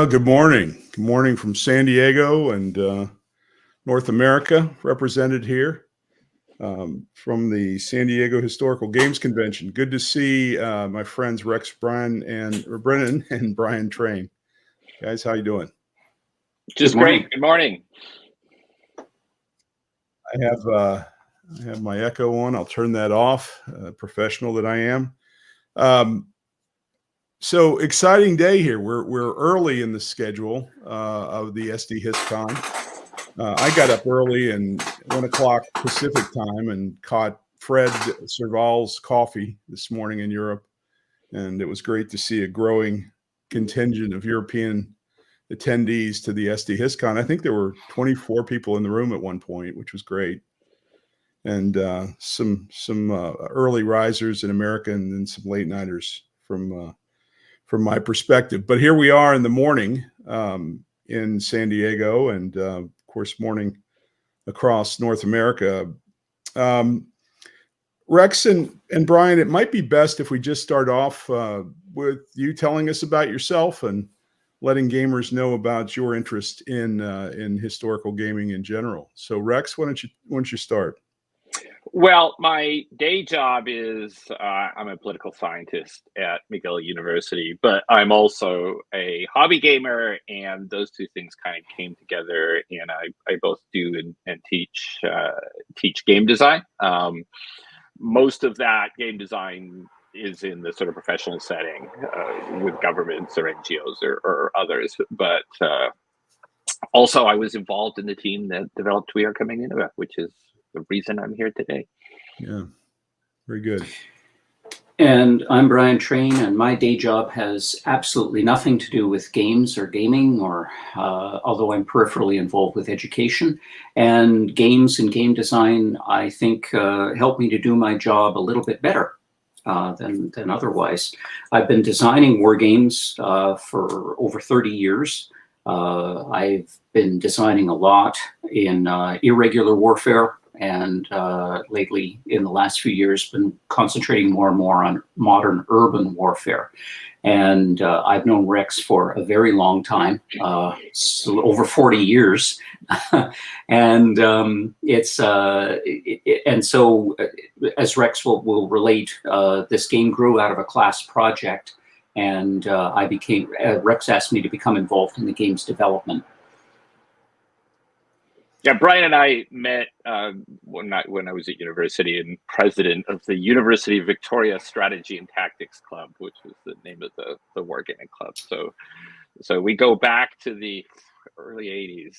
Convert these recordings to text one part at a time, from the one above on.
Good morning. Good morning from San Diego and North America, represented here from the San Diego Historical Games Convention. Good to see my friends Rex Brynen and Brian Train. Guys, how you doing? Just great. Good morning. I have my echo on. I'll turn that off. Professional that I am. So exciting day here. We're early in the schedule of the SDHistCon. I got up early and 1 o'clock Pacific time and caught Fred Serval's coffee this morning in Europe, and it was great to see a growing contingent of European attendees to the SDHistCon. I think there were 24 people in the room at one point, which was great, and some early risers in America and then some late nighters from my perspective. But here we are in the morning in San Diego, and of course morning across North America. Rex and Brian, it might be best if we just start off with you telling us about yourself and letting gamers know about your interest in historical gaming in general. So Rex, why don't you start? Well, my day job is I'm a political scientist at McGill University, but I'm also a hobby gamer, and those two things kind of came together. And I both do and teach game design. Most of that game design is in the sort of professional setting with governments or NGOs or others. But also, I was involved in the team that developed We Are Coming Nineveh, which is the reason I'm here today. Yeah, very good. And I'm Brian Train, and my day job has absolutely nothing to do with games or gaming, or although I'm peripherally involved with education. And games and game design, I think, help me to do my job a little bit better than otherwise. I've been designing war games for over 30 years. I've been designing a lot in irregular warfare, and lately, in the last few years, been concentrating more and more on modern urban warfare. And I've known Rex for a very long time, so over 40 years. And and so, as Rex will relate, this game grew out of a class project, and Rex asked me to become involved in the game's development. Yeah, Brian and I met when I was at university, and president of the University of Victoria Strategy and Tactics Club, which was the name of the wargaming club. So we go back to the early 80s,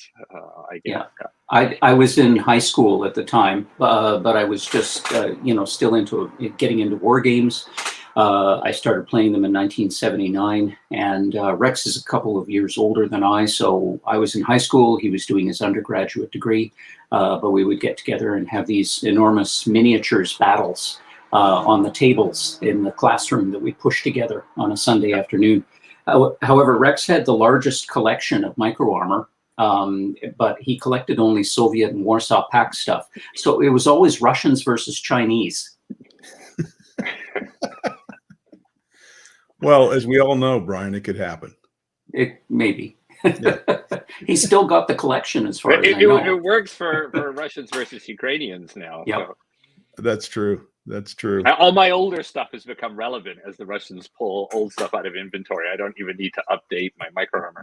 I guess. Yeah, I was in high school at the time, but I was just still getting into war games. I started playing them in 1979, and Rex is a couple of years older than I, so I was in high school, he was doing his undergraduate degree, but we would get together and have these enormous miniatures battles on the tables in the classroom that we pushed together on a Sunday afternoon. However, Rex had the largest collection of micro armor, but he collected only Soviet and Warsaw Pact stuff, so it was always Russians versus Chinese. Well, as we all know, Brian, it could happen. It maybe. Yeah. He's still got the collection, as far as I know. It works for Russians versus Ukrainians now. Yep. So. That's true. That's true. All my older stuff has become relevant as the Russians pull old stuff out of inventory. I don't even need to update my micro armor.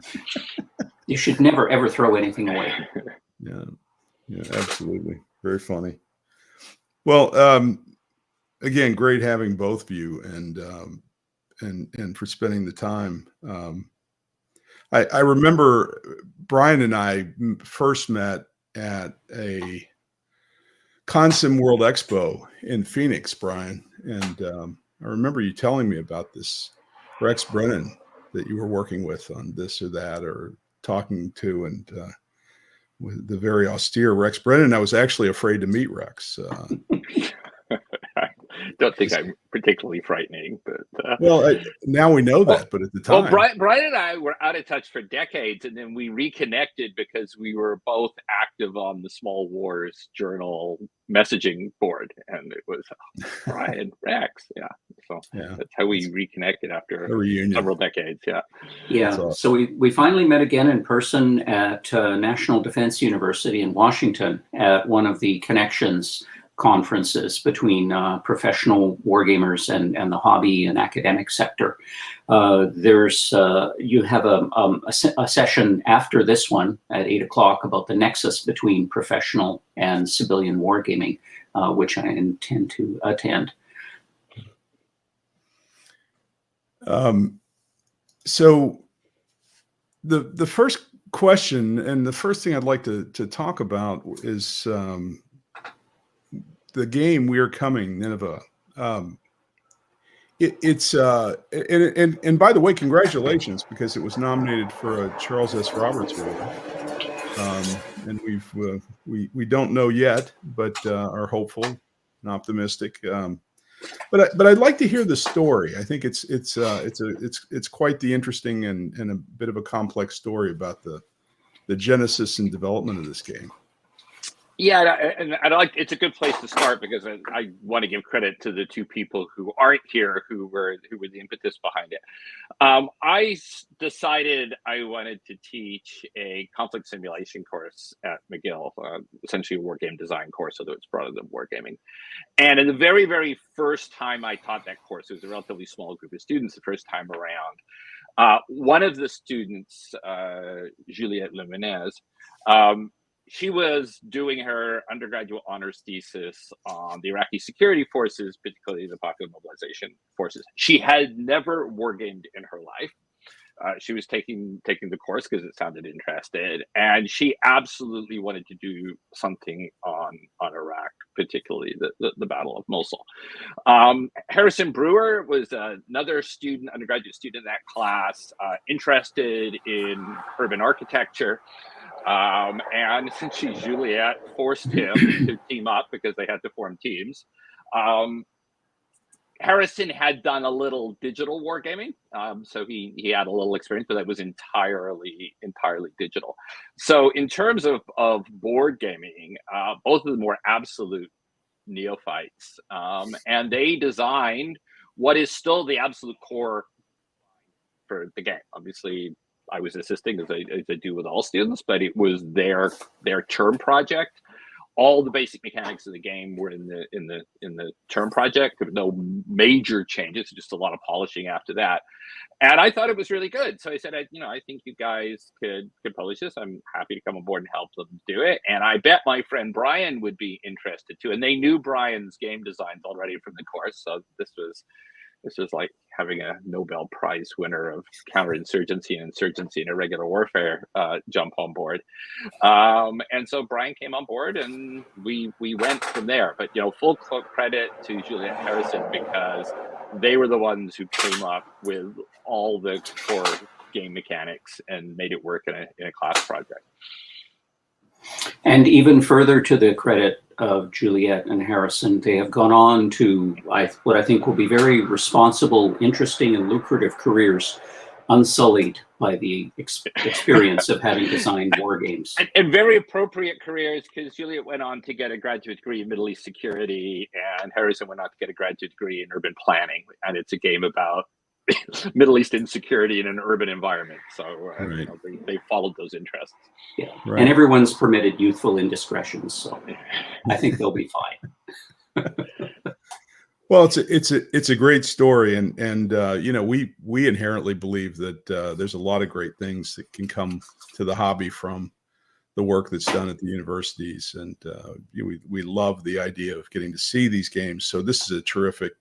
You should never, ever throw anything away. Yeah, absolutely. Very funny. Well, again, great having both of you, and for spending the time. I remember Brian and I first met at a Consim World Expo in Phoenix, Brian, and I remember you telling me about this Rex Brynen that you were working with on this or that, or talking to, and with the very austere Rex Brynen. I was actually afraid to meet Rex. don't think I'm particularly frightening, but well, now we know that, but at the time, Brynen and I were out of touch for decades, and then we reconnected because we were both active on the Small Wars Journal messaging board, and it was Brynen Rex, So that's how we reconnected after a reunion. Several decades. Yeah. Awesome. So we finally met again in person at National Defense University in Washington at one of the Connections conferences between professional wargamers and the hobby and academic sector. You have a session after this one at 8 o'clock about the nexus between professional and civilian wargaming, which I intend to attend. So the first question and the first thing I'd like to talk about is the game We Are Coming, Nineveh. It's and by the way, congratulations, because it was nominated for a Charles S. Roberts Award. And we don't know yet, but are hopeful and optimistic. But I'd like to hear the story. I think it's quite the interesting and a bit of a complex story about the genesis and development of this game. Yeah, and it's a good place to start, because I want to give credit to the two people who aren't here who were the impetus behind it. I decided I wanted to teach a conflict simulation course at McGill, essentially a war game design course, although it's broader than wargaming. And in the very, very first time I taught that course, it was a relatively small group of students the first time around. One of the students, Juliette Lemonez, she was doing her undergraduate honors thesis on the Iraqi security forces, particularly the Popular Mobilization Forces. She had never wargamed in her life. She was taking the course because it sounded interesting, and she absolutely wanted to do something on Iraq, particularly the Battle of Mosul. Harrison Brewer was another student, undergraduate student in that class, interested in urban architecture. And essentially Juliette forced him to team up because they had to form teams. Harrison had done a little digital wargaming, so he had a little experience, but that was entirely digital. So in terms of board gaming, both of them were absolute neophytes, and they designed what is still the absolute core for the game. Obviously, I was assisting, as I do with all students, but it was their term project. All the basic mechanics of the game were in the term project. There were no major changes, just a lot of polishing after that. And I thought it was really good. So I said, I think you guys could publish this. I'm happy to come aboard and help them do it. And I bet my friend Brynen would be interested too. And they knew Bryan's game designs already from the course. So this was like having a Nobel Prize winner of counterinsurgency and insurgency and irregular warfare jump on board. And so Brynen came on board, and we went from there. But full credit to Juliette Harrison, because they were the ones who came up with all the core game mechanics and made it work in a class project. And even further to the credit of Juliette and Harrison, they have gone on to what I think will be very responsible, interesting, and lucrative careers, unsullied by the experience of having designed war games. And very appropriate careers, because Juliette went on to get a graduate degree in Middle East security, and Harrison went on to get a graduate degree in urban planning. And it's a game about Middle East insecurity in an urban environment. So right. They followed those interests. Yeah, right. And everyone's permitted youthful indiscretions, so I think they'll be fine. Well, it's a great story, and we inherently believe that there's a lot of great things that can come to the hobby from the work that's done at the universities, and we love the idea of getting to see these games. So this is a terrific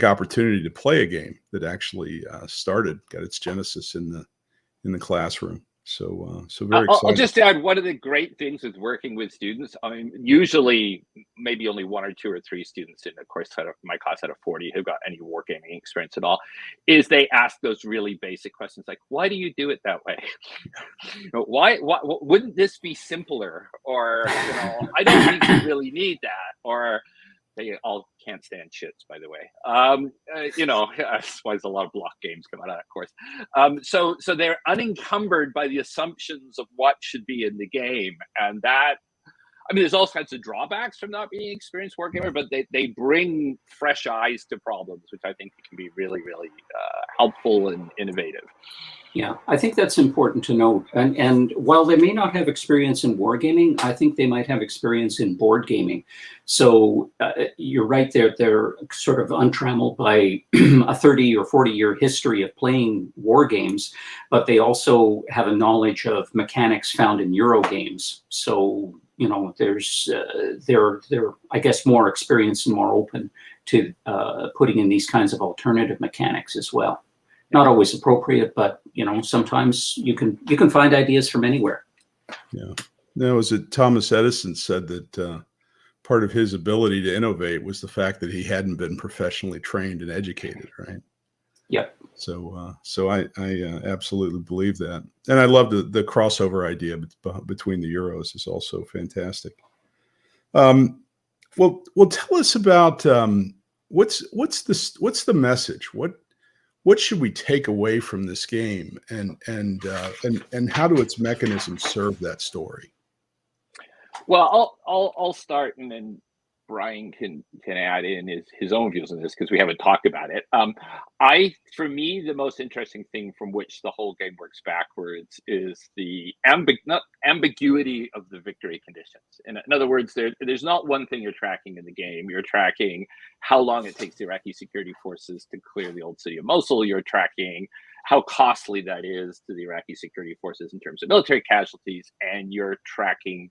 opportunity to play a game that actually got its genesis in the classroom. So very exciting. I'll just add, one of the great things with working with students, I mean, usually maybe only 1 or 2 or 3 students in the course, my class out of 40 who got any wargaming experience at all, is they ask those really basic questions like, why do you do it that way? Why wouldn't this be simpler? Or, I don't think you really need that. Or, They all can't stand shits, by the way. That's why there's a lot of block games come out of that, of course. So they're unencumbered by the assumptions of what should be in the game, and that. I mean, there's all kinds of drawbacks from not being an experienced wargamer, but they bring fresh eyes to problems, which I think can be really, really helpful and innovative. Yeah, I think that's important to note. And while they may not have experience in wargaming, I think they might have experience in board gaming. So you're right there. They're sort of untrammeled by a 30 or 40-year history of playing war games, but they also have a knowledge of mechanics found in Euro games. So there's they're I guess more experienced and more open to putting in these kinds of alternative mechanics as well. Not always appropriate, but sometimes you can find ideas from anywhere. Yeah, no, was it Thomas Edison said that part of his ability to innovate was the fact that he hadn't been professionally trained and educated, right? Yep. So I absolutely believe that, and I love the crossover idea between the Euros is also fantastic. Well, tell us about what's the message? What should we take away from this game, and how do its mechanisms serve that story? Well, I'll start, and then Brynen can add in his own views on this because we haven't talked about it. For me, the most interesting thing from which the whole game works backwards is the ambiguity of the victory conditions. In other words, there's not one thing you're tracking in the game. You're tracking how long it takes the Iraqi security forces to clear the old city of Mosul. You're tracking how costly that is to the Iraqi security forces in terms of military casualties, and you're tracking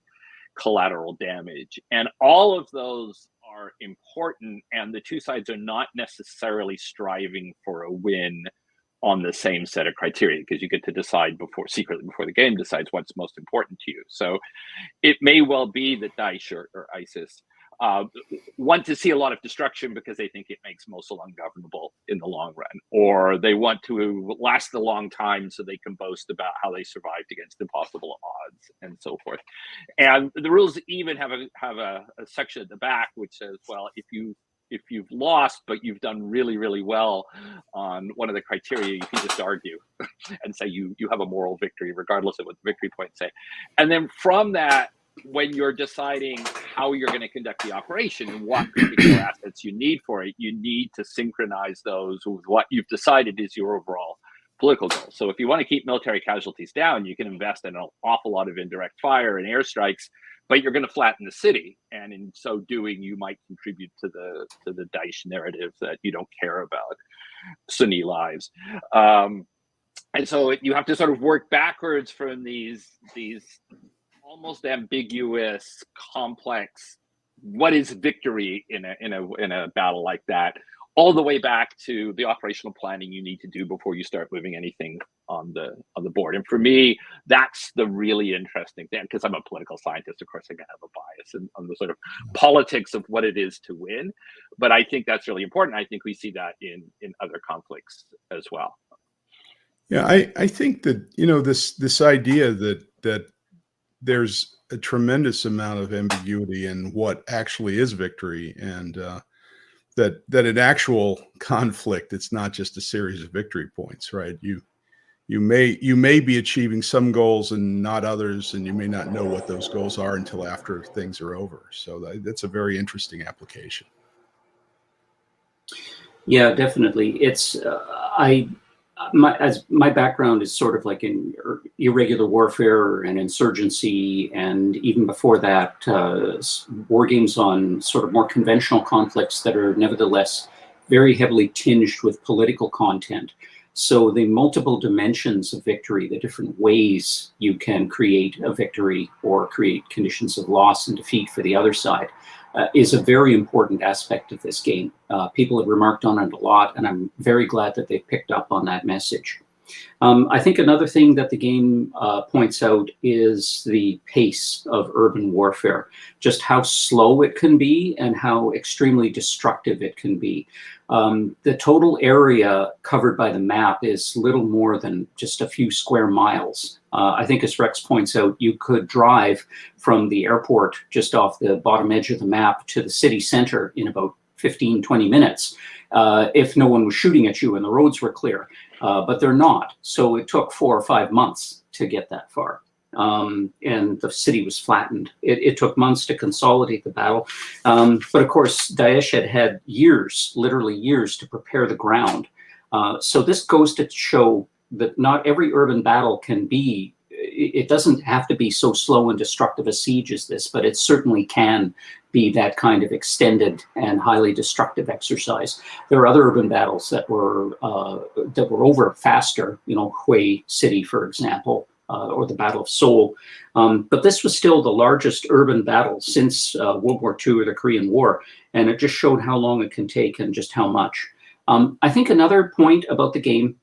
collateral damage. And all of those are important, and the two sides are not necessarily striving for a win on the same set of criteria, because you get to decide secretly before the game decides what's most important to you. So it may well be that Daesh or ISIS want to see a lot of destruction because they think it makes Mosul ungovernable in the long run, or they want to last a long time so they can boast about how they survived against impossible odds and so forth. And the rules even have a section at the back which says, well, if you've lost but you've done really, really well on one of the criteria, you can just argue and say you have a moral victory regardless of what the victory points say. And then from that, when you're deciding how you're going to conduct the operation and what particular assets you need for it, you need to synchronize those with what you've decided is your overall political goal. So if you want to keep military casualties down, you can invest in an awful lot of indirect fire and airstrikes, but you're going to flatten the city. And in so doing, you might contribute to the Daesh narrative that you don't care about Sunni lives. And so you have to sort of work backwards from these almost ambiguous, complex, what is victory in a battle like that, all the way back to the operational planning you need to do before you start moving anything on the board. And for me, that's the really interesting thing, because I'm a political scientist. Of course, I'm gonna have a bias on the sort of politics of what it is to win, but I think that's really important. I think we see that in other conflicts as well. Yeah, I think that this idea that there's a tremendous amount of ambiguity in what actually is victory, and that in actual conflict, it's not just a series of victory points, right? You may be achieving some goals and not others, and you may not know what those goals are until after things are over. So that's a very interesting application. Yeah, definitely. It's my background is sort of like in irregular warfare and insurgency, and even before that, war games on sort of more conventional conflicts that are nevertheless very heavily tinged with political content. So the multiple dimensions of victory, the different ways you can create a victory or create conditions of loss and defeat for the other side, is a very important aspect of this game. People have remarked on it a lot, and I'm very glad that they picked up on that message. I think another thing that the game points out is the pace of urban warfare, just how slow it can be and how extremely destructive it can be. The total area covered by the map is little more than just a few square miles. I think, as Rex points out, you could drive from the airport just off the bottom edge of the map to the city center in about 15, 20 minutes if no one was shooting at you and the roads were clear. But they're not. So it took 4 or 5 months to get that far. And the city was flattened. It took months to consolidate the battle. But of course, Daesh had years, literally years, to prepare the ground. So this goes to show that not every urban battle can be, it doesn't have to be so slow and destructive a siege as this, but it certainly can be that kind of extended and highly destructive exercise. There are other urban battles that were over faster, you know, Hue City, for example, or the Battle of Seoul. But this was still the largest urban battle since World War II or the Korean War, and it just showed how long it can take and just how much. I think another point about the game,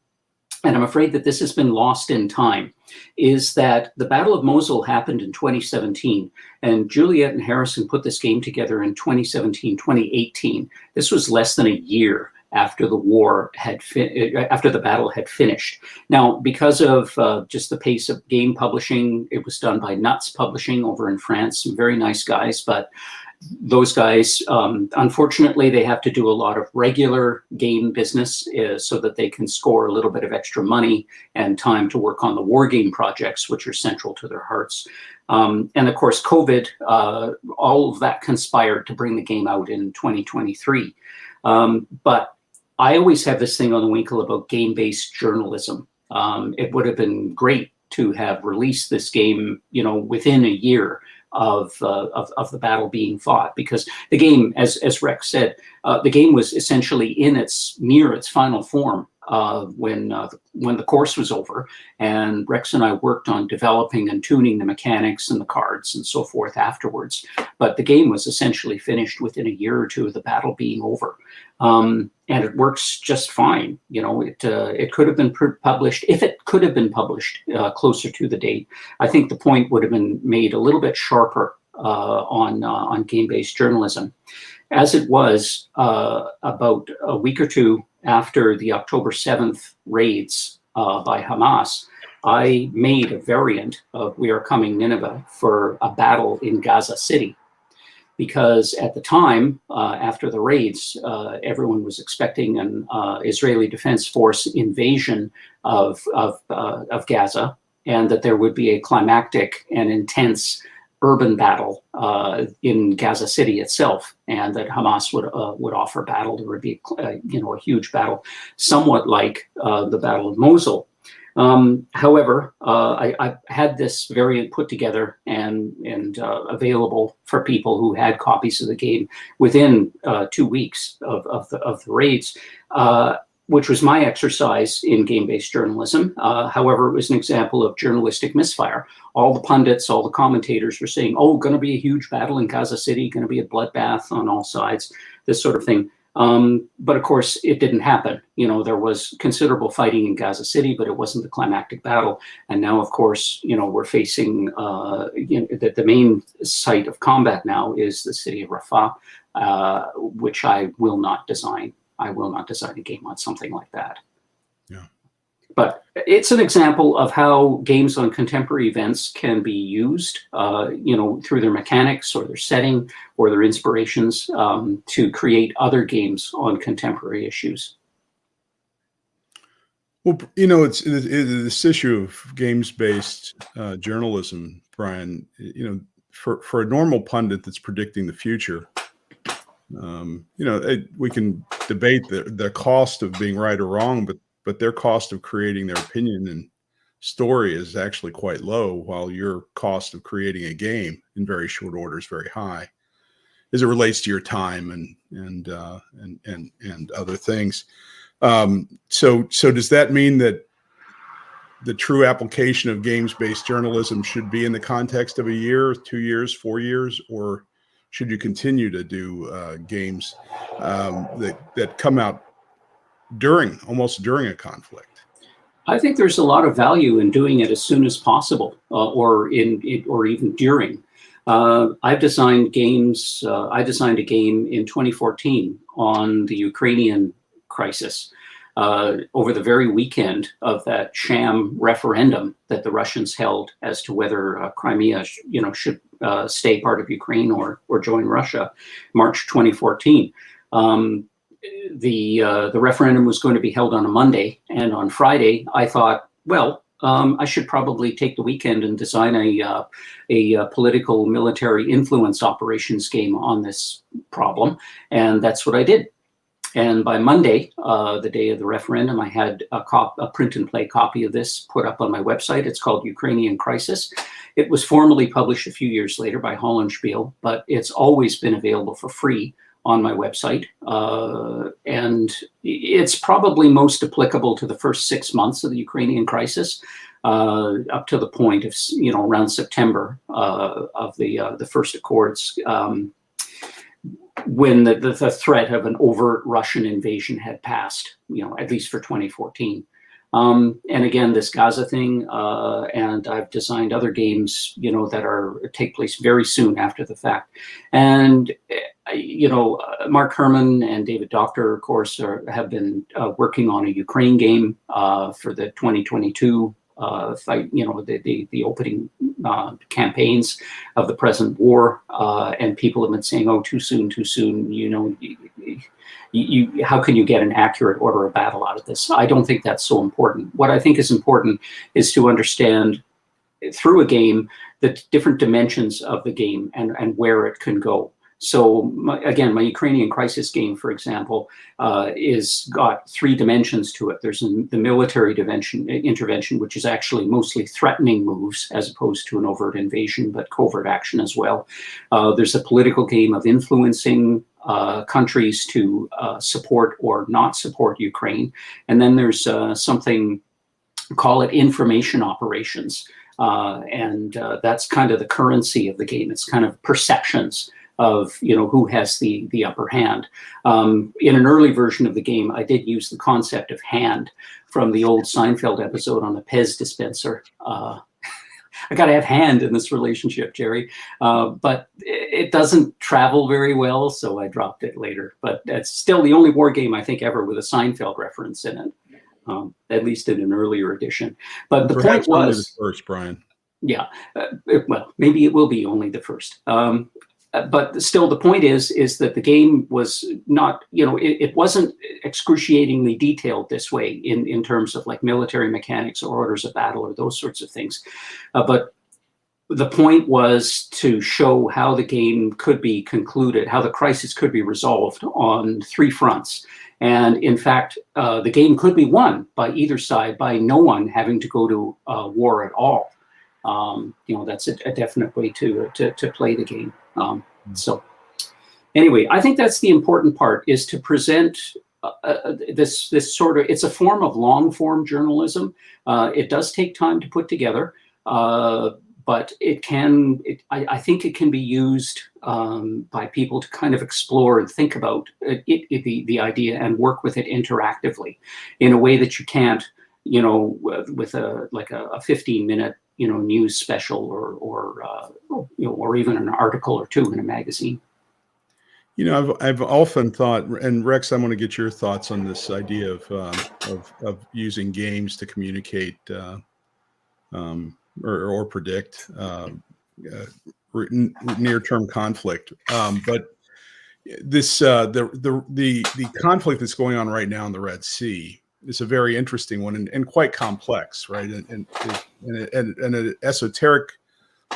and I'm afraid that this has been lost in time, is that the Battle of Mosul happened in 2017, and Juliet and Harrison put this game together in 2017, 2018. This was less than a year after the war had after the battle had finished. Now, because of just the pace of game publishing, it was done by Nuts Publishing over in France, some very nice guys, but those guys, unfortunately, they have to do a lot of regular game business so that they can score a little bit of extra money and time to work on the war game projects, which are central to their hearts. And of course, COVID, all of that conspired to bring the game out in 2023. But I always have this thing on the winkle about game-based journalism. It would have been great to have released this game, you know, within a year of the battle being fought, because the game, as Rex said, the game was essentially in near its final form when the course was over, and Rex and I worked on developing and tuning the mechanics and the cards and so forth afterwards. But the game was essentially finished within a year or two of the battle being over, and it works just fine. You know, it could have been published, if it could have been published closer to the date. I think the point would have been made a little bit sharper on game-based journalism. As it was, about a week or two after the October 7th raids by Hamas, I made a variant of We Are Coming Nineveh for a battle in Gaza City. Because at the time, after the raids, everyone was expecting an Israeli Defense Force invasion of Gaza, and that there would be a climactic and intense urban battle in Gaza City itself, and that Hamas would offer battle. There would be, a huge battle, somewhat like the Battle of Mosul. However, I had this variant put together and available for people who had copies of the game within 2 weeks of the raids, which was my exercise in game-based journalism. However, it was an example of journalistic misfire. All the pundits, all the commentators were saying, oh, going to be a huge battle in Gaza City, going to be a bloodbath on all sides, this sort of thing. But of course, it didn't happen. You know, there was considerable fighting in Gaza City, but it wasn't the climactic battle. And now, of course, we're facing, the main site of combat now is the city of Rafah, which I will not design. I will not design a game on something like that. Yeah. But it's an example of how games on contemporary events can be used, through their mechanics or their setting or their inspirations to create other games on contemporary issues. Well, it's this issue of games-based journalism, Brian. For a normal pundit that's predicting the future, we can debate the cost of being right or wrong, but their cost of creating their opinion and story is actually quite low, while your cost of creating a game in very short order is very high, as it relates to your time and other things. So does that mean that the true application of games-based journalism should be in the context of a year, 2 years, 4 years, or should you continue to do games that come out almost during a conflict? I think there's a lot of value in doing it as soon as possible, or even during. I've designed games. I designed a game in 2014 on the Ukrainian crisis over the very weekend of that sham referendum that the Russians held as to whether Crimea, should stay part of Ukraine or join Russia, March 2014. The referendum was going to be held on a Monday, and on Friday, I thought, well, I should probably take the weekend and design a political military influence operations game on this problem, and that's what I did. And by Monday, the day of the referendum, I had a print and play copy of this put up on my website. It's called Ukrainian Crisis. It was formally published a few years later by Hollandspiel, but it's always been available for free on my website. And it's probably most applicable to the first 6 months of the Ukrainian crisis, up to the point of, around September of the first accords, when the threat of an overt Russian invasion had passed, at least for 2014. And again, this Gaza thing, and I've designed other games, that take place very soon after the fact. And, Mark Herman and David Doctor, of course, have been working on a Ukraine game for the 2022 fight, the opening campaigns of the present war, and people have been saying, "Oh, too soon, too soon." How can you get an accurate order of battle out of this? I don't think that's so important. What I think is important is to understand through a game the different dimensions of the game and where it can go. So my Ukrainian Crisis game, for example, is got 3 dimensions to it. There's the military intervention, which is actually mostly threatening moves as opposed to an overt invasion, but covert action as well. There's a political game of influencing countries to support or not support Ukraine. And then there's something, call it information operations. And that's kind of the currency of the game. It's kind of perceptions of who has the upper hand. In an early version of the game, I did use the concept of hand from the old Seinfeld episode on the Pez dispenser. I got to have hand in this relationship, Jerry, but it doesn't travel very well, so I dropped it later. But it's still the only war game I think ever with a Seinfeld reference in it, at least in an earlier edition. But the Perhaps point only was, the first, Brian. Yeah, well, maybe it will be only the first. But still, the point is that the game was not, it wasn't excruciatingly detailed this way in terms of like military mechanics or orders of battle or those sorts of things. But the point was to show how the game could be concluded, how the crisis could be resolved on 3 fronts. And in fact, the game could be won by either side by no one having to go to war at all. That's a definite way to play the game. So anyway, I think that's the important part, is to present this sort of, it's a form of long form journalism. It does take time to put together, but I think it can be used by people to kind of explore and think about the idea and work with it interactively in a way that you can't, with a 15-minute news special or even an article or 2 in a magazine. I've often thought, and Rex, I want to get your thoughts on this idea of using games to communicate or predict near-term conflict. But this the conflict that's going on right now in the Red Sea is a very interesting one and quite complex, right? And at an esoteric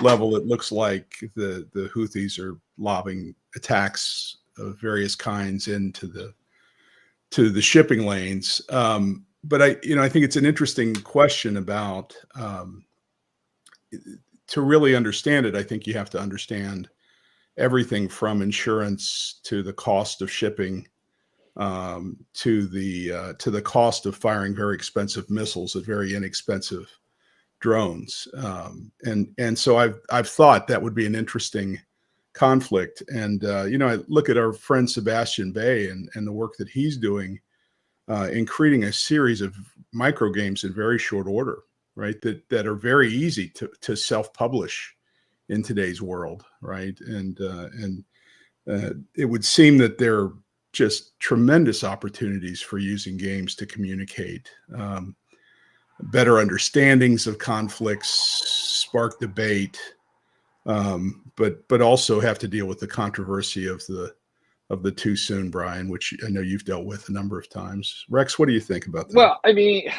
level, it looks like the Houthis are lobbing attacks of various kinds into the shipping lanes. But I think it's an interesting question about to really understand it. I think you have to understand everything from insurance to the cost of shipping, to the cost of firing very expensive missiles at very inexpensive drones, and so I've thought that would be an interesting conflict. And I look at our friend Sebastian Bay and the work that he's doing in creating a series of micro games in very short order, right? That are very easy to self-publish in today's world, right? And it would seem that there are just tremendous opportunities for using games to communicate, better understandings of conflicts, spark debate, but also have to deal with the controversy of the too soon, Brynen, which I know you've dealt with a number of times. Rex, what do you think about that? Well, I mean,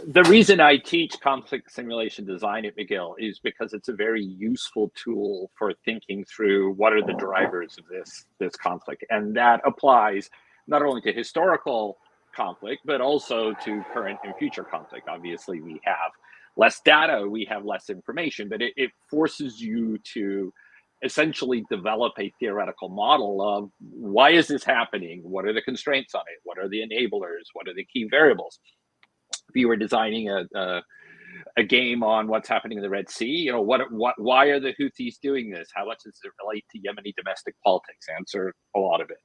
the reason I teach conflict simulation design at McGill is because it's a very useful tool for thinking through what are the drivers of this conflict. And that applies not only to historical conflict, but also to current and future conflict. Obviously, we have less data, we have less information, but it forces you to essentially develop a theoretical model of why is this happening? What are the constraints on it? What are the enablers? What are the key variables? If you were designing a game on what's happening in the Red Sea, why are the Houthis doing this? How much does it relate to Yemeni domestic politics? Answer a lot of it.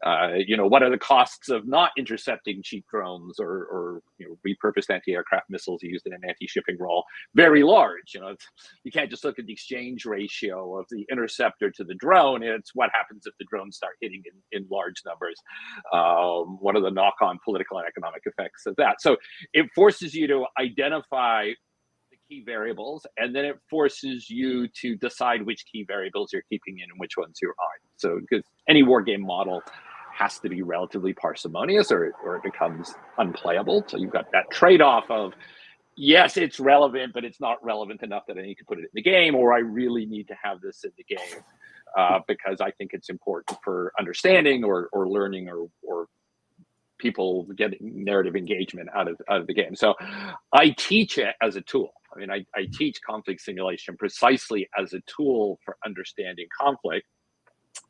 What are the costs of not intercepting cheap drones or repurposed anti-aircraft missiles used in an anti-shipping role? Very large. You can't just look at the exchange ratio of the interceptor to the drone. It's what happens if the drones start hitting in large numbers. What are the knock-on political and economic effects of that? So it forces you to identify the key variables, and then it forces you to decide which key variables you're keeping in and which ones you aren't. So because any war game model has to be relatively parsimonious or it becomes unplayable. So you've got that trade-off of, yes, it's relevant, but it's not relevant enough that I need to put it in the game, or I really need to have this in the game because I think it's important for understanding or learning or people getting narrative engagement out of the game. So I teach it as a tool. I mean, I teach conflict simulation precisely as a tool for understanding conflict.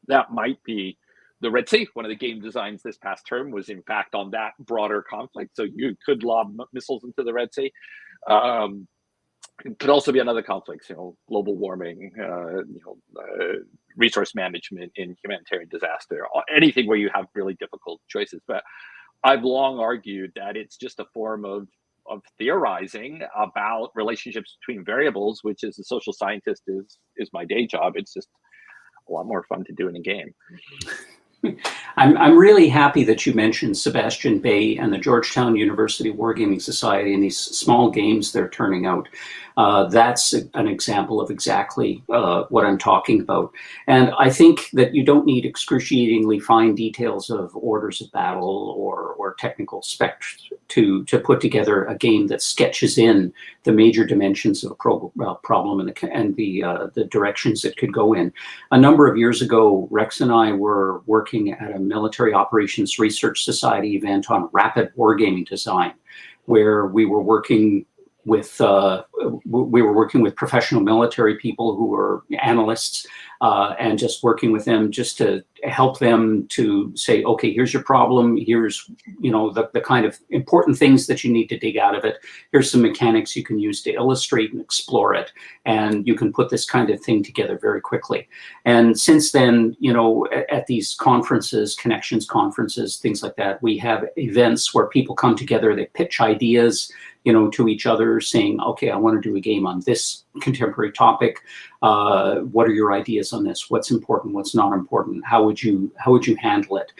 That might be the Red Sea. One of the game designs this past term was in fact on that broader conflict. So you could lob missiles into the Red Sea. It could also be another conflict, global warming, resource management in humanitarian disaster, anything where you have really difficult choices. But I've long argued that it's just a form of theorizing about relationships between variables, which as a social scientist is my day job. It's just a lot more fun to do in a game. I'm really happy that you mentioned Sebastian Bay and the Georgetown University Wargaming Society and these small games they're turning out. That's an example of exactly what I'm talking about. And I think that you don't need excruciatingly fine details of orders of battle or technical specs to put together a game that sketches in the major dimensions of a problem and the directions it could go in. A number of years ago, Rex and I were working at a Military Operations Research Society event on rapid wargaming design, where we were working with professional military people who were analysts and just working with them just to help them to say, okay, here's your problem. Here's, the kind of important things that you need to dig out of it. Here's some mechanics you can use to illustrate and explore it. And you can put this kind of thing together very quickly. And since then, at these conferences, connections conferences, things like that, we have events where people come together, they pitch ideas, to each other saying, okay, I want to do a game on this contemporary topic. What are your ideas on this? What's important? What's not important? How would you handle it?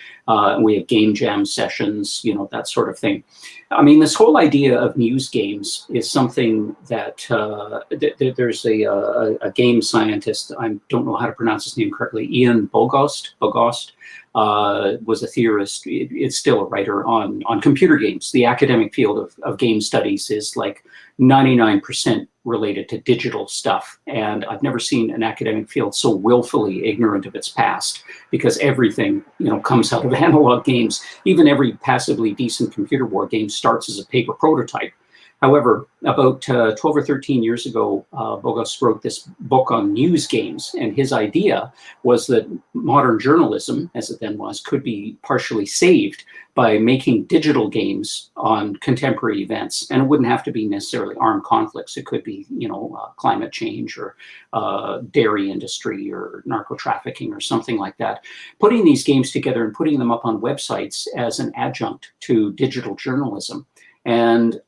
We have game jam sessions, that sort of thing. I mean, this whole idea of news games is something that there's a game scientist, I don't know how to pronounce his name correctly, Ian Bogost, was a theorist. It's still a writer on computer games. The academic field of game studies is like 99% related to digital stuff. And I've never seen an academic field so willfully ignorant of its past, because everything, comes out of analog games. Even every passively decent computer war game starts as a paper prototype. However, about 12 or 13 years ago, Bogos wrote this book on news games, and his idea was that modern journalism, as it then was, could be partially saved by making digital games on contemporary events. And it wouldn't have to be necessarily armed conflicts. It could be, climate change or dairy industry or narco trafficking or something like that. Putting these games together and putting them up on websites as an adjunct to digital journalism. And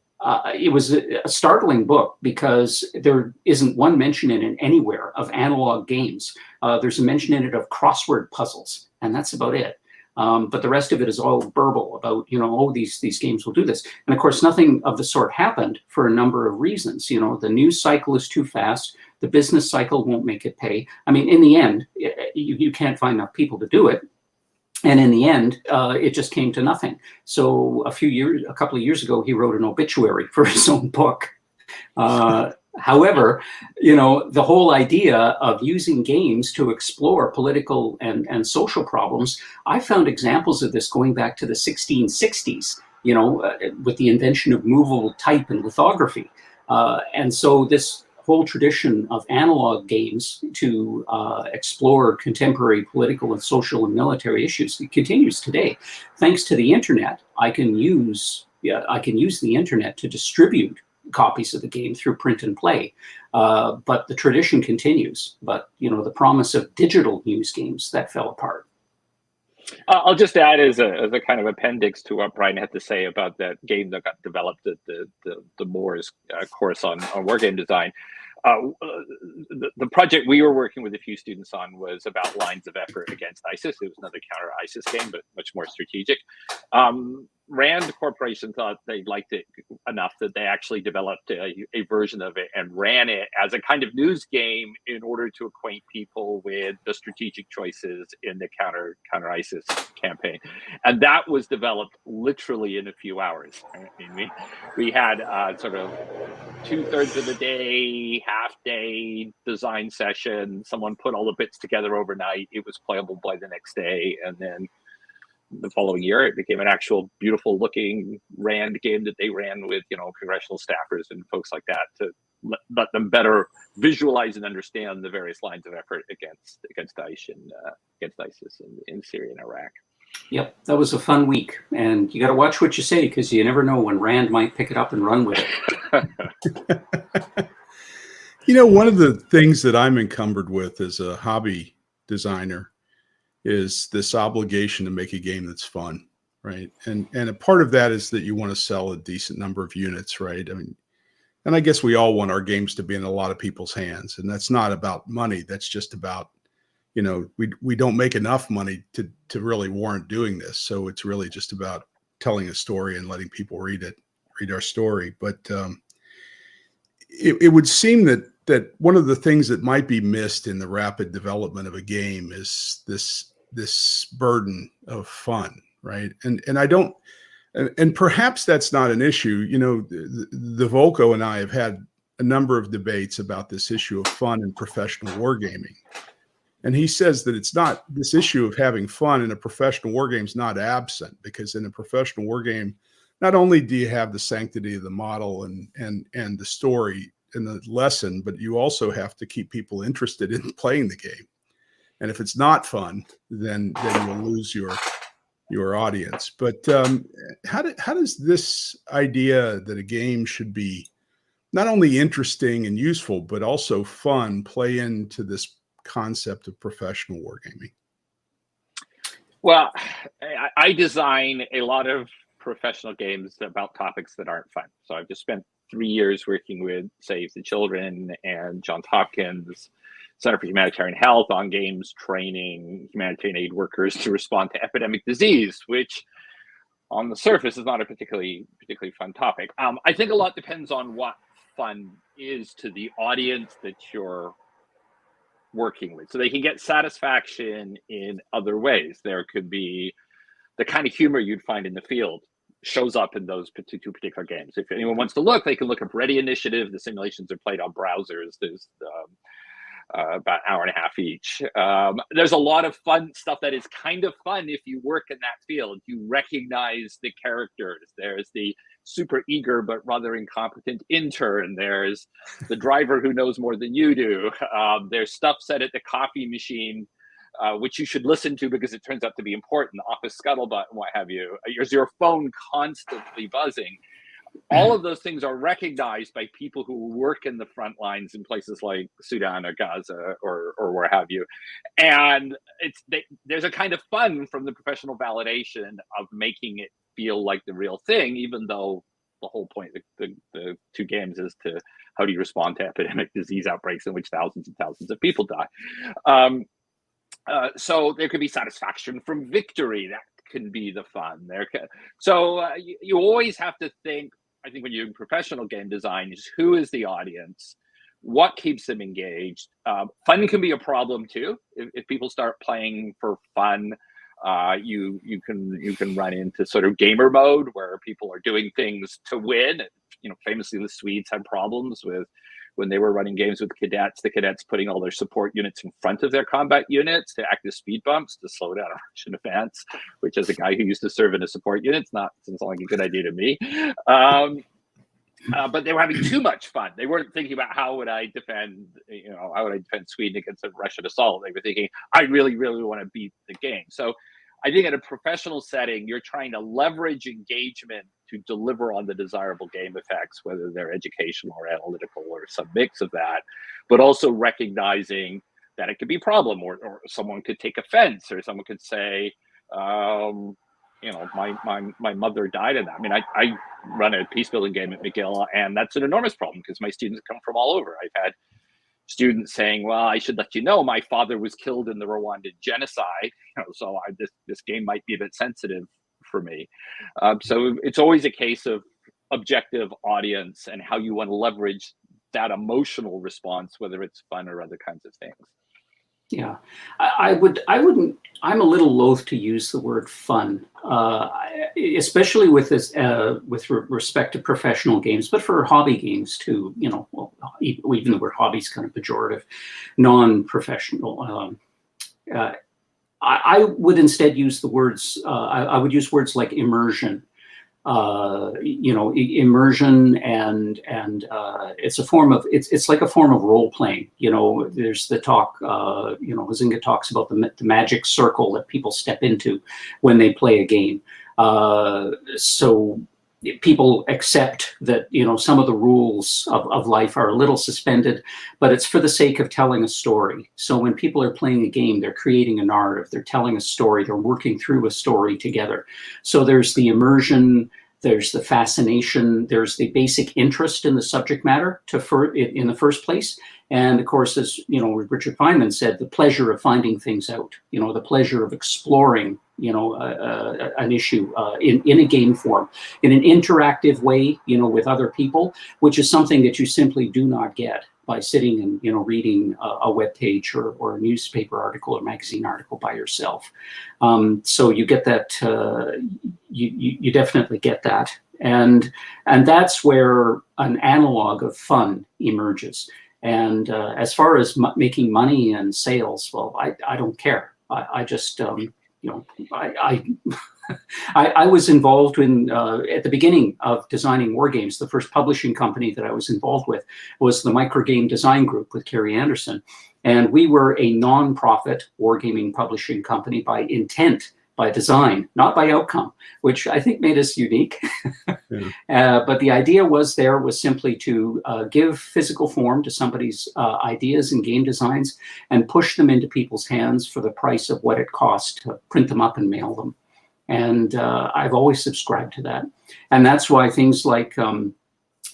it was a startling book because there isn't one mention in it anywhere of analog games. There's a mention in it of crossword puzzles, and that's about it. But the rest of it is all burble about, these games will do this. And of course, nothing of the sort happened for a number of reasons. The news cycle is too fast. The business cycle won't make it pay. I mean, in the end, you can't find enough people to do it. And in the end, it just came to nothing. So a couple of years ago, he wrote an obituary for his own book. However, the whole idea of using games to explore political and social problems, I found examples of this going back to the 1660s, with the invention of movable type and lithography. And so this whole tradition of analog games to explore contemporary political and social and military issues, it continues today. Thanks to the internet, I can use the internet to distribute copies of the game through print and play. But the tradition continues. But the promise of digital news games, that fell apart. I'll just add as a kind of appendix to what Brynen had to say about that game that got developed at the Moores course on wargame design. The project we were working with a few students on was about lines of effort against ISIS. It was another counter-ISIS game, but much more strategic. Rand Corporation thought they liked it enough that they actually developed a version of it and ran it as a kind of news game in order to acquaint people with the strategic choices in the counter-ISIS campaign. And that was developed literally in a few hours. I mean, we had sort of 2/3 of the day, half-day design session. Someone put all the bits together overnight. It was playable by the next day, and then the following year, it became an actual beautiful-looking Rand game that they ran with, congressional staffers and folks like that to let them better visualize and understand the various lines of effort against ISIS in Syria and Iraq. Yep, that was a fun week, and you got to watch what you say because you never know when Rand might pick it up and run with it. One of the things that I'm encumbered with as a hobby designer is this obligation to make a game that's fun, right? And a part of that is that you want to sell a decent number of units, right? I mean, and I guess we all want our games to be in a lot of people's hands, and that's not about money. That's just about, we don't make enough money to really warrant doing this. So it's really just about telling a story and letting people read our story. But it would seem that one of the things that might be missed in the rapid development of a game is this burden of fun, right? And I don't, and perhaps that's not an issue. The Volko and I have had a number of debates about this issue of fun in professional wargaming. And he says that it's not, this issue of having fun in a professional wargame is not absent, because in a professional wargame, not only do you have the sanctity of the model and the story and the lesson, but you also have to keep people interested in playing the game. And if it's not fun, then you'll lose your audience. But how does this idea that a game should be not only interesting and useful, but also fun play into this concept of professional wargaming? Well, I design a lot of professional games about topics that aren't fun. So I've just spent 3 years working with Save the Children and Johns Hopkins Center for Humanitarian Health on games training humanitarian aid workers to respond to epidemic disease, which on the surface is not a particularly fun topic. I think a lot depends on what fun is to the audience that you're working with. So they can get satisfaction in other ways. There could be the kind of humor you'd find in the field shows up in those two particular games. If anyone wants to look, they can look up Ready Initiative. The simulations are played on browsers. There's about an hour and a half each. There's a lot of fun stuff that is kind of fun if you work in that field. You recognize the characters. There's the super eager but rather incompetent intern. There's the driver who knows more than you do. There's stuff said at the coffee machine, which you should listen to because it turns out to be important, the office scuttlebutt and what have you. There's your phone constantly buzzing. All of those things are recognized by people who work in the front lines in places like Sudan or Gaza or where have you. And there's a kind of fun from the professional validation of making it feel like the real thing, even though the whole point of the two games is to how do you respond to epidemic disease outbreaks in which thousands and thousands of people die. So there could be satisfaction from victory. That can be the fun. You always have to think, I think when you're in professional game design, is who is the audience? What keeps them engaged? Fun can be a problem too. If people start playing for fun, you can run into sort of gamer mode where people are doing things to win. Famously the Swedes had problems with when they were running games with the cadets putting all their support units in front of their combat units to act as speed bumps to slow down a Russian advance, which as a guy who used to serve in a support unit, doesn't sound like a good idea to me. But they were having too much fun. They weren't thinking about how would I defend Sweden against a Russian assault. They were thinking, I really, really want to beat the game. So I think in a professional setting, you're trying to leverage engagement to deliver on the desirable game effects, whether they're educational or analytical or some mix of that, but also recognizing that it could be a problem or someone could take offense or someone could say, my mother died in that. I mean, I run a peace building game at McGill, and that's an enormous problem because my students come from all over. I've had students saying, well, I should let you know my father was killed in the Rwandan genocide, so this game might be a bit sensitive for me. So it's always a case of objective audience and how you want to leverage that emotional response, whether it's fun or other kinds of things. Yeah, I wouldn't. I'm a little loath to use the word fun, especially with this, with respect to professional games, but for hobby games too. Even the word hobby is kind of pejorative, non-professional. I would instead use the words. I would use words like immersion. Immersion and it's a form of it's like a form of role playing. There's the talk. Huizinga talks about the magic circle that people step into when they play a game. So people accept that some of the rules of life are a little suspended, but it's for the sake of telling a story. So when people are playing a game, they're creating a narrative, they're telling a story, they're working through a story together. So there's the immersion, there's the fascination, there's the basic interest in the subject matter in the first place, and of course, as Richard Feynman said, the pleasure of finding things out, the pleasure of exploring an issue in a game form, in an interactive way, with other people, which is something that you simply do not get by sitting and reading a web page or a newspaper article or magazine article by yourself. So you get that. You definitely get that, and that's where an analog of fun emerges. And as far as making money and sales, well, I don't care. I just I was involved in at the beginning of designing war games. The first publishing company that I was involved with was the Microgame Design Group with Kerry Anderson, and we were a non-profit wargaming publishing company by intent, by design, not by outcome, which I think made us unique. Yeah. But the idea was simply to give physical form to somebody's ideas and game designs and push them into people's hands for the price of what it cost to print them up and mail them. And I've always subscribed to that. And that's why things like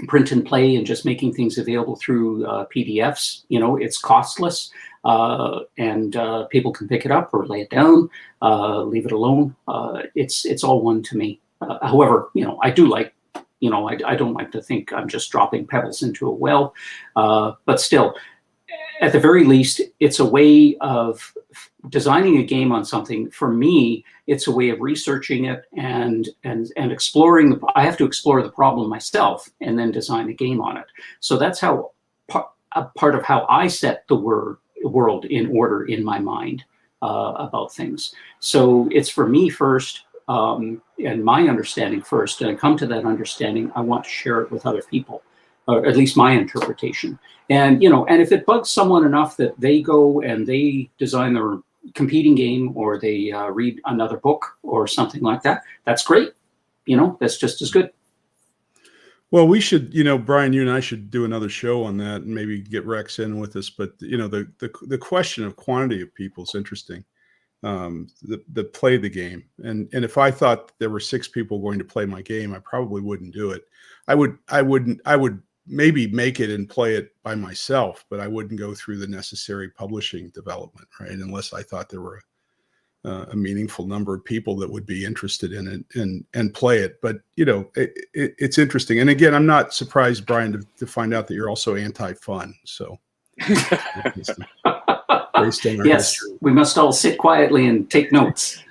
print and play and just making things available through PDFs, it's costless. And people can pick it up or lay it down, leave it alone. It's all one to me. However, I do like, I don't like to think I'm just dropping pebbles into a well, but still, at the very least, it's a way of designing a game on something. For me, it's a way of researching it and exploring. I have to explore the problem myself and then design a game on it. So that's how a part of how I set the word world in order in my mind about things. So it's for me first, and my understanding first. And I come to that understanding, I want to share it with other people, or at least my interpretation. And and if it bugs someone enough that they go and they design their competing game, or they read another book or something like that, that's great. That's just as good. Well, we should, Brian, you and I should do another show on that, and maybe get Rex in with us. But the question of quantity of people is interesting. That play the game, and if I thought there were 6 people going to play my game, I probably wouldn't do it. I would maybe make it and play it by myself, but I wouldn't go through the necessary publishing development, right? Unless I thought there were a meaningful number of people that would be interested in it and play it. But it's interesting. And again, I'm not surprised, Brian, to find out that you're also anti-fun. So based on our yes, history. We must all sit quietly and take notes.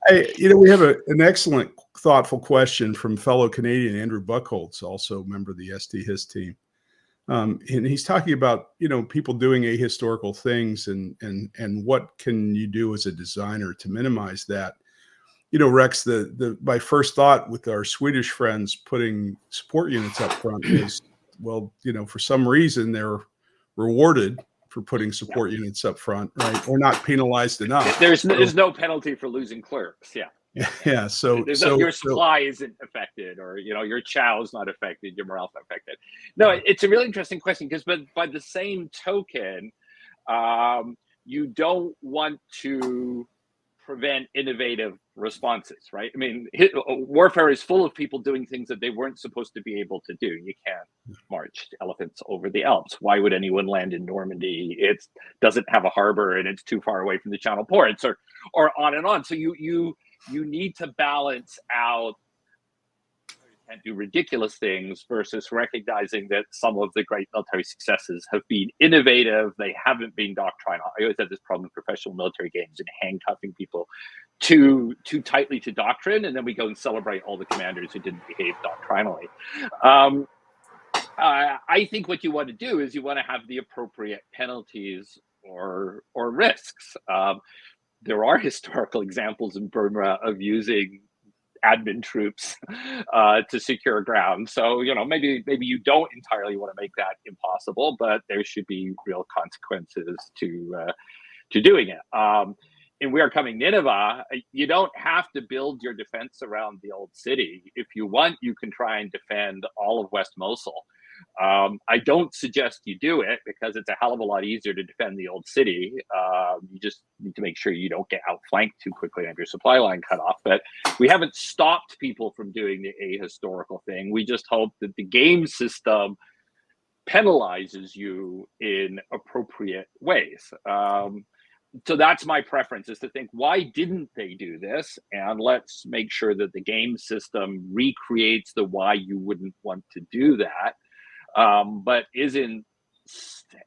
Hey, we have an excellent, thoughtful question from fellow Canadian Andrew Buchholz, also a member of the SDHist team. And he's talking about, people doing ahistorical things and what can you do as a designer to minimize that. Rex, my first thought with our Swedish friends putting support units up front is, well, for some reason they're rewarded for putting support units up front, right? Or not penalized enough. There's no penalty for losing clerks. Yeah. Yeah. So your supply isn't affected, or your chow is not affected, your morale's not affected. No, it's a really interesting question, because but by the same token, you don't want to prevent innovative responses, right? I mean, warfare is full of people doing things that they weren't supposed to be able to do. You can't march elephants over the Alps. Why would anyone land in Normandy? It doesn't have a harbor and it's too far away from the Channel ports, or on and on. So you need to balance out and do ridiculous things versus recognizing that some of the great military successes have been innovative. They haven't been doctrinal. I always had this problem with professional military games and handcuffing people too tightly to doctrine, and then we go and celebrate all the commanders who didn't behave doctrinally. I think what you want to do is you want to have the appropriate penalties or risks. There are historical examples in Burma of using admin troops to secure ground. So, maybe you don't entirely want to make that impossible, but there should be real consequences to doing it. In We Are Coming Nineveh, you don't have to build your defense around the old city. If you want, you can try and defend all of West Mosul. I don't suggest you do it, because it's a hell of a lot easier to defend the old city. You just need to make sure you don't get outflanked too quickly and have your supply line cut off. But we haven't stopped people from doing the ahistorical thing. We just hope that the game system penalizes you in appropriate ways. So that's my preference, is to think, why didn't they do this? And let's make sure that the game system recreates the why you wouldn't want to do that. But isn't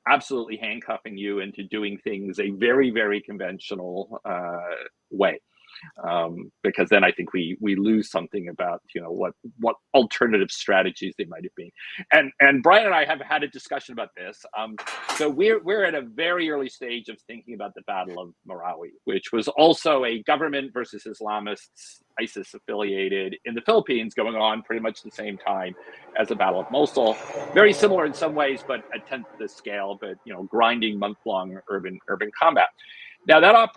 absolutely handcuffing you into doing things a very, very conventional way. Because then I think we lose something about what alternative strategies they might have been. And Brian and I have had a discussion about this. So we're at a very early stage of thinking about the Battle of Marawi, which was also a government versus Islamists, ISIS affiliated, in the Philippines, going on pretty much the same time as the Battle of Mosul. Very similar in some ways, but a tenth of the scale. But grinding month-long urban combat. Now that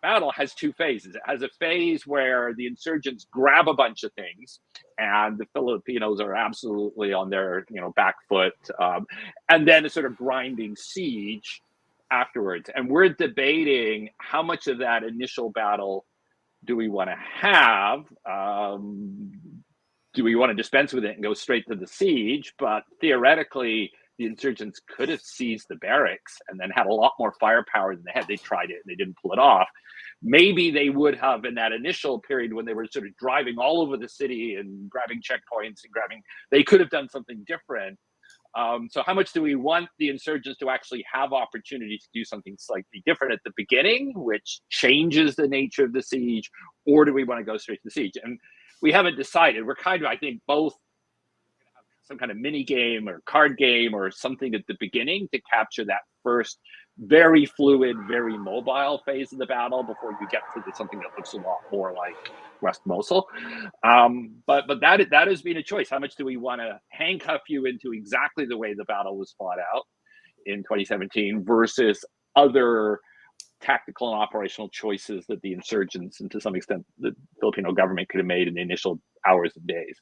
battle has 2 phases. It has a phase where the insurgents grab a bunch of things, and the Filipinos are absolutely on their back foot, and then a sort of grinding siege afterwards. And we're debating how much of that initial battle do we want to have. Do we want to dispense with it and go straight to the siege? But theoretically, the insurgents could have seized the barracks and then had a lot more firepower than they had. They tried it and they didn't pull it off. Maybe they would have, in that initial period when they were sort of driving all over the city and grabbing checkpoints and they could have done something different. So how much do we want the insurgents to actually have opportunity to do something slightly different at the beginning, which changes the nature of the siege, or do we want to go straight to the siege? And we haven't decided. We're kind of, I think, both some kind of mini game or card game or something at the beginning to capture that first very fluid, very mobile phase of the battle before you get to something that looks a lot more like West Mosul. But that has been a choice. How much do we want to handcuff you into exactly the way the battle was fought out in 2017 versus other tactical and operational choices that the insurgents and to some extent the Filipino government could have made in the initial hours and days?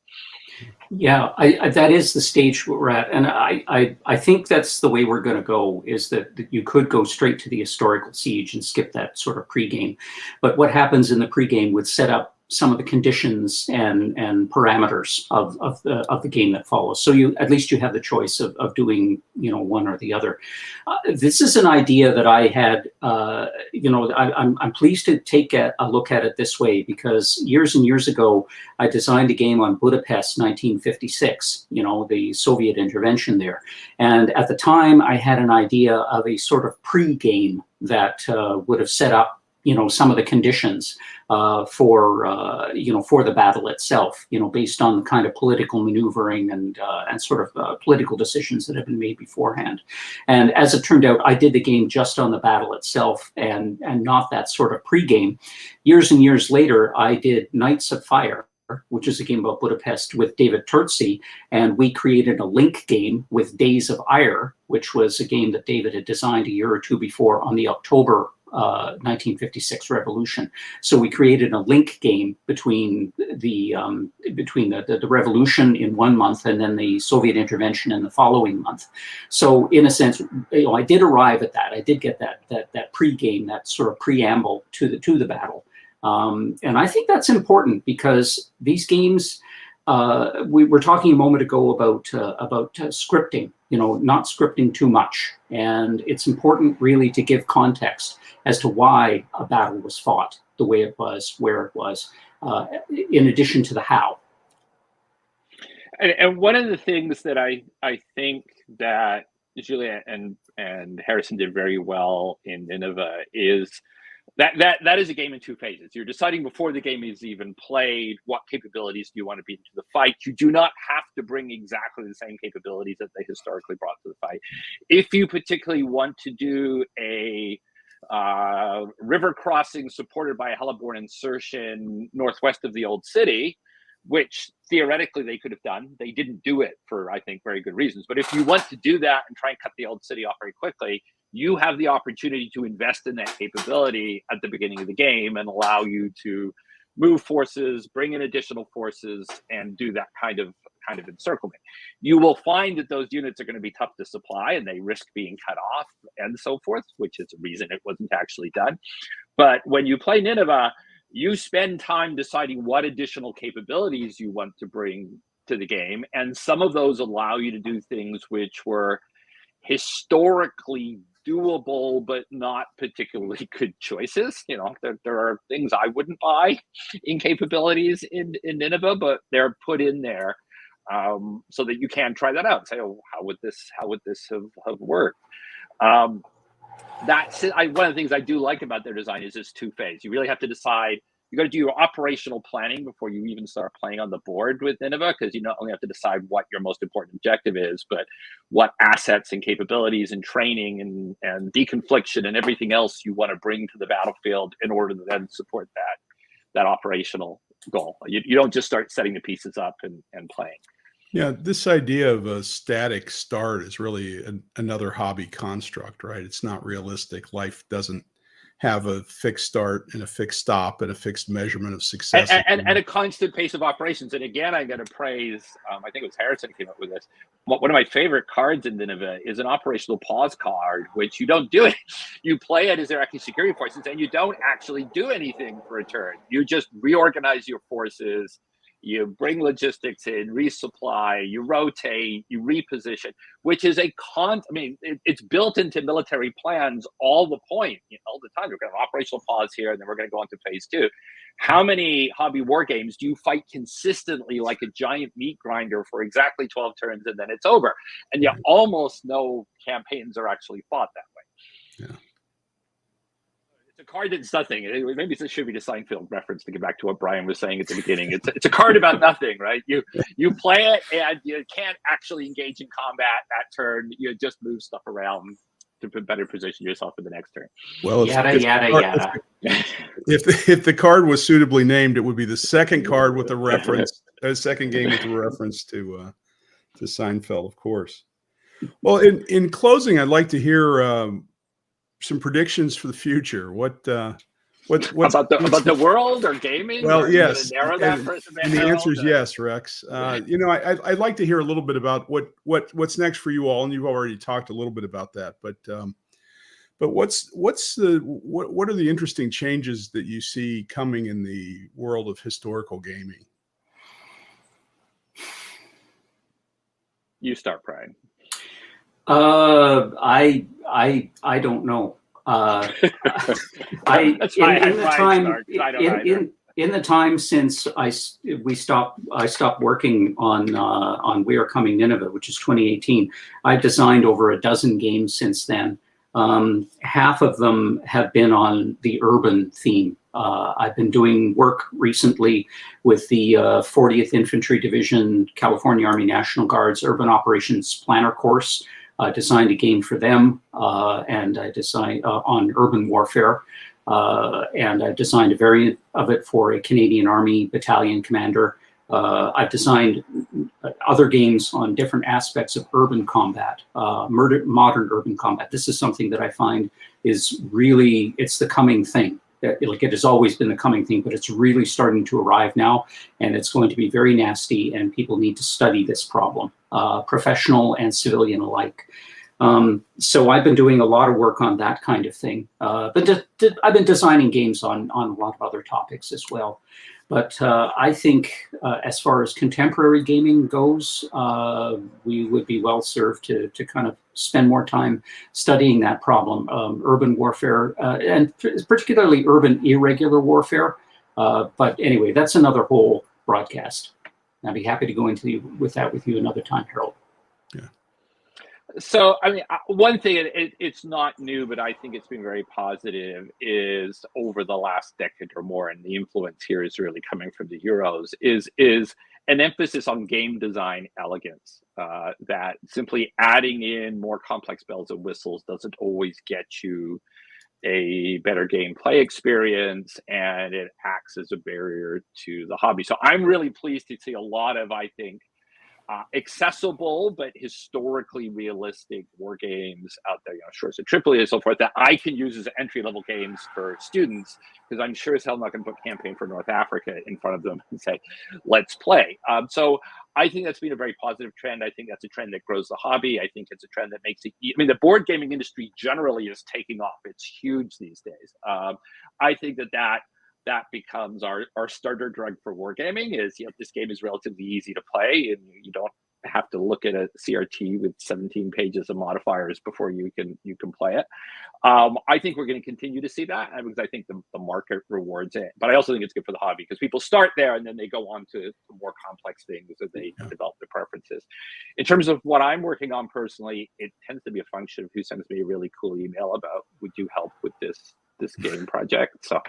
Yeah, that is the stage we're at, and I think that's the way we're going to go. Is that you could go straight to the historical siege and skip that sort of pregame, but what happens in the pregame would set up some of the conditions and parameters of the game that follows. So you at least you have the choice of doing one or the other. This is an idea that I had. I'm pleased to take a look at it this way, because years and years ago I designed a game on Budapest 1956. The Soviet intervention there, and at the time I had an idea of a sort of pre-game that would have set up some of the conditions for the battle itself, based on the kind of political maneuvering and sort of political decisions that have been made beforehand. And as it turned out, I did the game just on the battle itself and not that sort of pre-game. Years and years later, I did Knights of Fire, which is a game about Budapest, with David Turtzi, and we created a link game with Days of Ire, which was a game that David had designed a year or two before on the October 1956 revolution. So we created a link game between the revolution in one month and then the Soviet intervention in the following month. So in a sense, I did arrive at that. I did get that pre-game, that sort of preamble to the battle. And I think that's important, because these games, we were talking a moment ago about scripting, not scripting too much. And it's important really to give context as to why a battle was fought the way it was, where it was, in addition to the how. And one of the things that I think that Julia and Harrison did very well in Nineveh is that is a game in two phases. You're deciding before the game is even played, what capabilities do you want to bring to the fight. You do not have to bring exactly the same capabilities that they historically brought to the fight. If you particularly want to do a river crossing supported by a heliborne insertion northwest of the old city, which theoretically they could have done. They didn't do it for, I think, very good reasons. But if you want to do that and try and cut the old city off very quickly, you have the opportunity to invest in that capability at the beginning of the game and allow you to move forces, bring in additional forces, and do that kind of encirclement. You will find that those units are going to be tough to supply and they risk being cut off and so forth, which is a reason it wasn't actually done. But when you play Nineveh, you spend time deciding what additional capabilities you want to bring to the game. And some of those allow you to do things which were historically doable, but not particularly good choices. There are things I wouldn't buy in capabilities in Nineveh, but they're put in there so that you can try that out and say, oh, how would this have worked? That's one of the things I do like about their design is this two-phase. You really have to decide. You got to do your operational planning before you even start playing on the board with Nineveh, because you not only have to decide what your most important objective is, but what assets and capabilities and training and deconfliction and everything else you want to bring to the battlefield in order to then support that operational goal. You don't just start setting the pieces up and playing. Yeah, this idea of a static start is really another hobby construct, right? It's not realistic. Life doesn't have a fixed start and a fixed stop and a fixed measurement of success. And a constant pace of operations. And again, I'm going to praise, I think it was Harrison who came up with this. One of my favorite cards in Nineveh is an operational pause card, which you don't do it. You play it as Iraqi security forces and you don't actually do anything for a turn. You just reorganize your forces. You bring logistics in, resupply, you rotate, you reposition, which is it's built into military plans all the time. We're going to have operational pause here, and then we're going to go on to phase two. How many hobby war games do you fight consistently like a giant meat grinder for exactly 12 turns and then it's over? And yet almost no campaigns are actually fought that way. Yeah. It's a card that's nothing. Maybe this should be the Seinfeld reference to get back to what Brynen was saying at the beginning. It's a card about nothing, right? You play it and you can't actually engage in combat that turn. You just move stuff around to better position yourself for the next turn. Well, yada yada. If the card was suitably named, it would be the second card with a reference, a second game with a reference to Seinfeld, of course. Well, in closing, I'd like to hear some predictions for the future. What's about the world or gaming? Well, or yes, narrow that and the answer is yes, Rex. I'd like to hear a little bit about what's next for you all, and you've already talked a little bit about that. But what are the interesting changes that you see coming in the world of historical gaming? You start, Brynen. I don't know. In the time since I stopped working on We Are Coming Nineveh, which is 2018, I've designed over a dozen games since then. Half of them have been on the urban theme. I've been doing work recently with the 40th Infantry Division, California Army National Guard's Urban Operations Planner course. Designed a game for them, and I designed on urban warfare, and I've designed a variant of it for a Canadian Army battalion commander. I've designed other games on different aspects of urban combat, modern urban combat. This is something that I find is really, it's the coming thing. It has always been the coming thing, but it's really starting to arrive now, and it's going to be very nasty, and people need to study this problem, professional and civilian alike. So I've been doing a lot of work on that kind of thing, but I've been designing games on a lot of other topics as well. But I think as far as contemporary gaming goes, we would be well served to kind of spend more time studying that problem, urban warfare, and particularly urban irregular warfare. But anyway, that's another whole broadcast. I'd be happy to go into that with you another time, Harold. Yeah. So, I mean, one thing, it's not new, but I think it's been very positive, is over the last decade or more, and the influence here is really coming from the Euros, is an emphasis on game design elegance, that simply adding in more complex bells and whistles doesn't always get you a better gameplay experience, and it acts as a barrier to the hobby. So I'm really pleased to see a lot of, I think, accessible but historically realistic war games out there, Shores of Tripoli and so forth, that I can use as entry-level games for students, because I'm sure as hell not going to put Campaign for North Africa in front of them and say, let's play. So I think that's been a very positive trend. I think that's a trend that grows the hobby. I think it's a trend that makes it, the board gaming industry generally is taking off. It's huge these days. I think that becomes our starter drug for wargaming. Is this game is relatively easy to play, and you don't have to look at a CRT with 17 pages of modifiers before you can play it. I think we're going to continue to see that, because I think the market rewards it. But I also think it's good for the hobby, because people start there and then they go on to more complex things as they develop their preferences. In terms of what I'm working on personally, it tends to be a function of who sends me a really cool email about, would you help with this game project? So,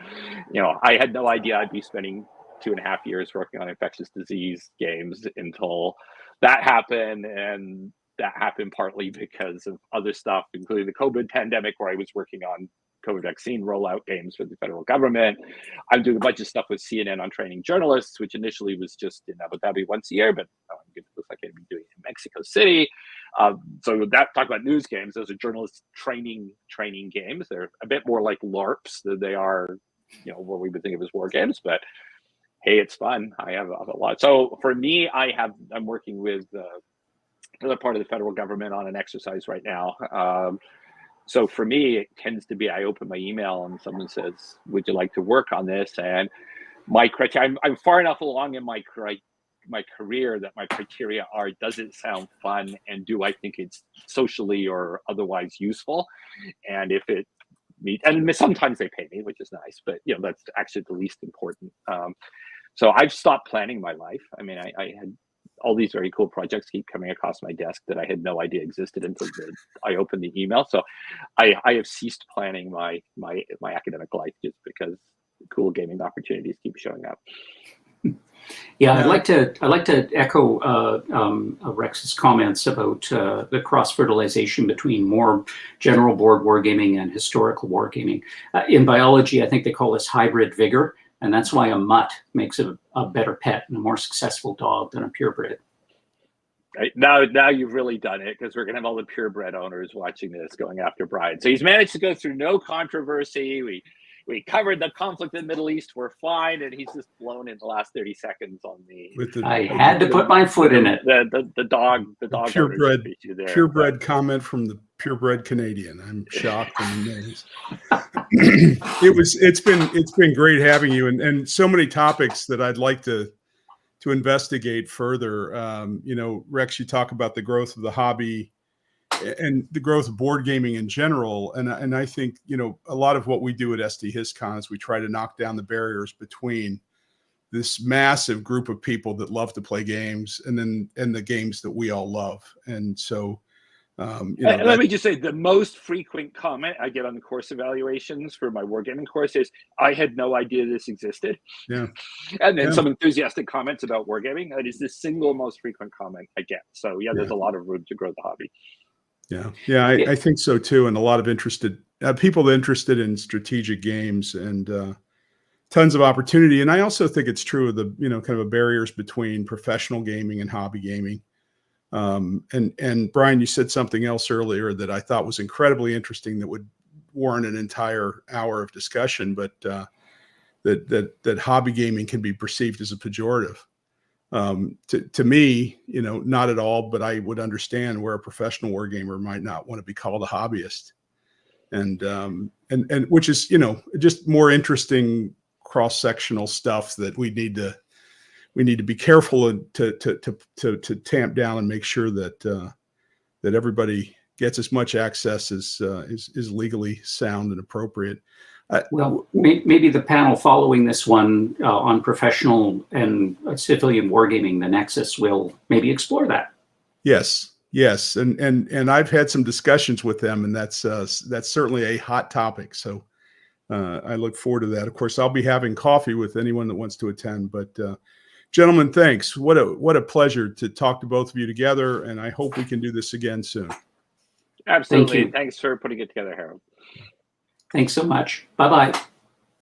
I had no idea I'd be spending 2.5 years working on infectious disease games until that happened. And that happened partly because of other stuff, including the COVID pandemic, where I was working on COVID vaccine rollout games for the federal government. I'm doing a bunch of stuff with CNN on training journalists, which initially was just in Abu Dhabi once a year, but it looks like I'm going to be doing it in Mexico City. So that, talk about news games, those are journalist training games. They're a bit more like LARPs than they are, what we would think of as war games, but hey, it's fun. I have a lot. So for me, I'm working with another part of the federal government on an exercise right now. So for me, it tends to be, I open my email and someone says, would you like to work on this? And my criteria, I'm far enough along in my career that my criteria are, does it sound fun, and do I think it's socially or otherwise useful? And if it meets, and sometimes they pay me, which is nice, but that's actually the least important. So I've stopped planning my life. I mean, I had all these very cool projects keep coming across my desk that I had no idea existed until I opened the email. So I have ceased planning my academic life just because cool gaming opportunities keep showing up. Yeah, I'd like to echo Rex's comments about the cross-fertilization between more general board wargaming and historical wargaming. In biology, I think they call this hybrid vigor, and that's why a mutt makes a better pet and a more successful dog than a purebred. Right. Now you've really done it, because we're going to have all the purebred owners watching this going after Brynen. So he's managed to go through no controversy. We covered the conflict in the Middle East. We're fine, and he's just blown in the last 30 seconds on I had to put my foot in it. The dog purebred comment from the purebred Canadian. I'm shocked and amazed. It's been great having you, and so many topics that I'd like to investigate further. Rex, you talk about the growth of the hobby and the growth of board gaming in general. And I think, a lot of what we do at SDHistCon is we try to knock down the barriers between this massive group of people that love to play games and the games that we all love. And so, let me just say, the most frequent comment I get on the course evaluations for my wargaming course is, I had no idea this existed. Yeah. And then some enthusiastic comments about wargaming. That is the single most frequent comment I get. So there's a lot of room to grow the hobby. Yeah, I think so too, and a lot of people interested in strategic games, and tons of opportunity. And I also think it's true of the kind of barriers between professional gaming and hobby gaming. And Brynen, you said something else earlier that I thought was incredibly interesting that would warrant an entire hour of discussion, but that hobby gaming can be perceived as a pejorative. To me, not at all, but I would understand where a professional wargamer might not want to be called a hobbyist, and which is, just more interesting cross-sectional stuff that we need to be careful to tamp down and make sure that everybody gets as much access as is legally sound and appropriate. Well, maybe the panel following this one on professional and civilian wargaming, the Nexus, will maybe explore that. Yes, and I've had some discussions with them, and that's certainly a hot topic. So I look forward to that. Of course, I'll be having coffee with anyone that wants to attend. But gentlemen, thanks. What a pleasure to talk to both of you together, and I hope we can do this again soon. Absolutely. Thanks for putting it together, Harold. Thanks so much. Bye-bye.